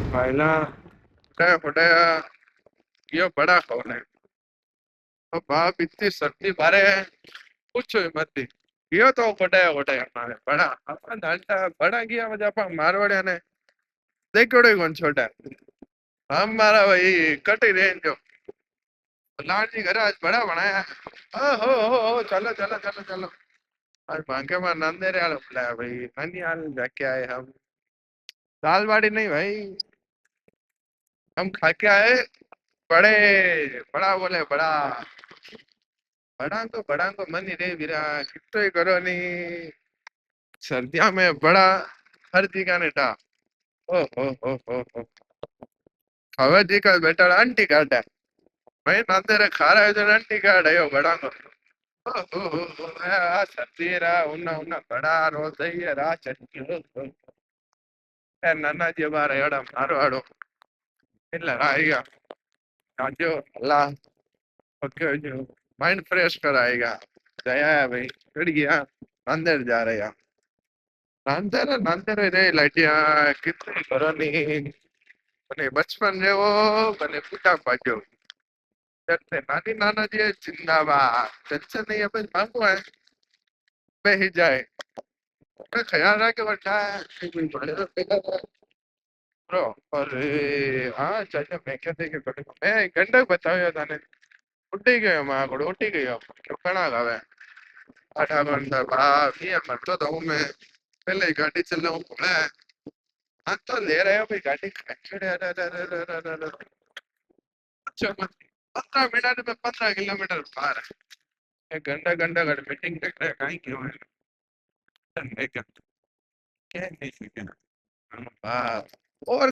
पहला फटाया फटाया ये बड़ा कौन है। तो बाप इतनी सर्दी मारे है, पूछो ही मत दी। यो तो फटाया फटाया मारे बड़ा अपन डालता बड़ा गया मजा अपन मारवाड़िया ने देखो कौन छोटा। हम मारा भाई कटी रेंज जो लाल जी घर आज बड़ा बनाया। हो चलो चलो चलो चलो। आज भांगे में नंदेरे आलो बुलाया भाई, नानी हाल जाके आए हम। दाल बाड़ी नहीं भाई, हम खा के आए। बड़े बड़ा बोले बड़ा, बड़ा को मन ही रे वीरा, कितो ही करो नहीं। सर्दियों में बड़ा हर जगह ने टा। ओ हो खबर जी का बेटा आंटी कार्ड है भाई, नंदेरे खा रहे जो आंटी कार्ड है यो बड़ा को। ओ हो आ सर्दी रा उन्ना उन्ना बड़ा रो दई रा चटकी। ए नाना जी बार एड़ा मारो आड़ो એટલે આएगा राजो अल्लाह ओके जो माइंड फ्रेश कराएगा। दया है भाई चढ़ गया अंदर जा रहे हैं। अंदर अंदर रे लाटिया कितने करो नहीं। बने बचपन रे वो बने पूछा पाजो जैसे नानी नाना जी जिंदाबाद टेंशन नहीं है बस मांगो है पे ही जाए। तो ख्याल रहा कि बच्चा है कोई बड़े तो बेटा ब्रो। और हाँ चाचा मैं क्या देखे बड़े मैं गंडक बताओ थाने उठी गयो मां को उठी गयो क्यों कणा गावे आठा घंटा बाप ये मरतो तो हूं मैं पहले ही गाड़ी चलाऊं मैं। हाँ तो ले रहे हो भाई गाड़ी खड़े अरे अरे अरे अरे अरे अरे अरे। अच्छा मत 15 मिनट में 15 किलोमीटर पार है। घंटा घंटा घर मीटिंग देख रहे कहीं क्यों है। क्या नहीं सके बाप और